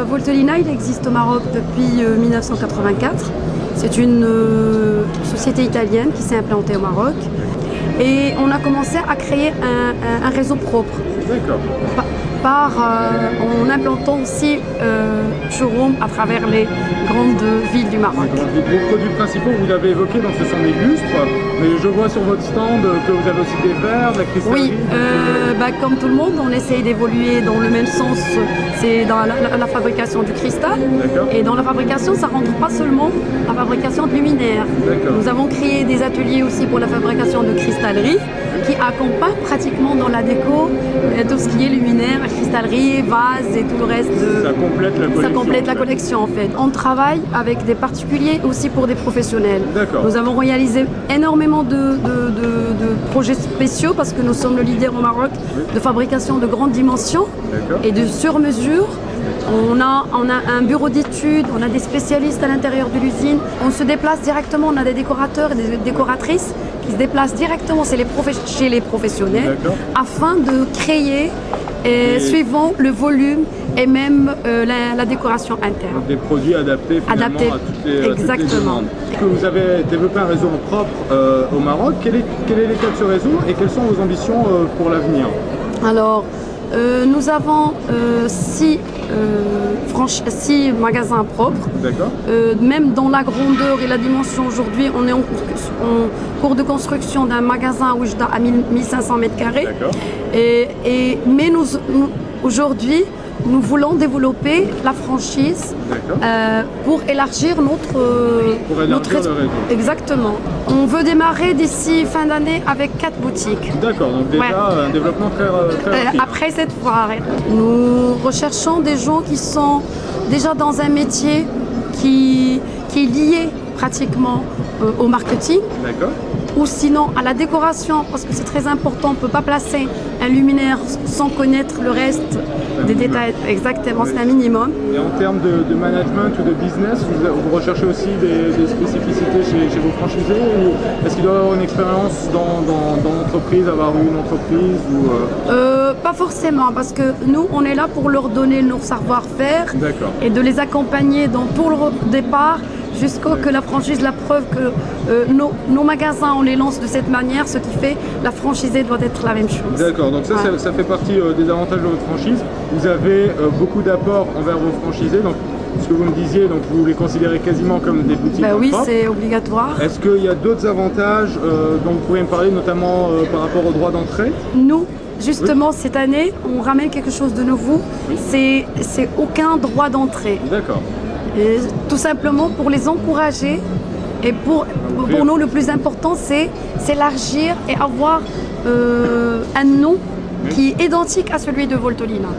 Voltolina, il existe au Maroc depuis 1984. C'est une société italienne qui s'est implantée au Maroc. Et on a commencé à créer un réseau propre. D'accord. En implantant aussi showroom à travers les grandes villes du Maroc. Vos produits principaux, vous l'avez évoqué, donc ce sont des lustres, mais je vois sur votre stand que vous avez aussi des verres, de la cristallerie. Oui, comme tout le monde, on essaye d'évoluer dans le même sens, c'est dans la fabrication du cristal. Et dans la fabrication, ça ne rentre pas seulement la fabrication de luminaires. Nous avons créé des ateliers aussi pour la fabrication de cristallerie qui accompagnent pratiquement dans la déco tout ce qui est luminaire, cristallerie, vase et tout le reste. Ça complète la collection en fait. On travaille avec des particuliers aussi pour des professionnels. Nous avons réalisé énormément de projets spéciaux parce que nous sommes le leader au Maroc de fabrication de grandes dimensions et de sur-mesure. On a un bureau d'études, on a des spécialistes à l'intérieur de l'usine. On se déplace directement, on a des décorateurs et des décoratrices qui se déplacent directement chez les professionnels afin de créer, suivant le volume et même la décoration interne. Donc des produits adaptés finalement à toutes les demandes. Que vous avez développé un réseau propre au Maroc. Quel est l'état de ce réseau et quelles sont vos ambitions pour l'avenir? Alors, nous avons 6 magasins propres. Même dans la grandeur et la dimension, aujourd'hui, on est en cours de construction d'un magasin à Oujda à 1500 m². Mais aujourd'hui, nous voulons développer la franchise pour élargir notre réseau. Exactement. On veut démarrer d'ici fin d'année avec 4 boutiques. D'accord, donc déjà un développement très rapide. Après cette foire, nous recherchons des gens qui sont déjà dans un métier qui est lié pratiquement au marketing. Ou sinon à la décoration, parce que c'est très important, on ne peut pas placer un luminaire sans connaître le reste des détails. Exactement, c'est un minimum. Et en termes de management ou de business, vous recherchez aussi des spécificités chez vos franchisés, ou est-ce qu'il doit y avoir une expérience dans l'entreprise, avoir eu une entreprise ou Pas forcément, parce que nous, on est là pour leur donner nos savoir-faire et de les accompagner dans tout le départ jusqu'à que la franchise la preuve que nos magasins, on les lance de cette manière, ce qui fait la franchisée doit être la même chose. D'accord, donc ça fait partie des avantages de votre franchise. Vous avez beaucoup d'apports envers vos franchisés, donc ce que vous me disiez, donc vous les considérez quasiment comme des boutiques. Oui, c'est obligatoire. Est-ce qu'il y a d'autres avantages dont vous pourriez me parler, notamment par rapport au droit d'entrée? Nous, justement, cette année, on ramène quelque chose de nouveau, c'est aucun droit d'entrée. Tout simplement pour les encourager et pour nous le plus important c'est s'élargir et avoir un nom qui est identique à celui de Voltolina.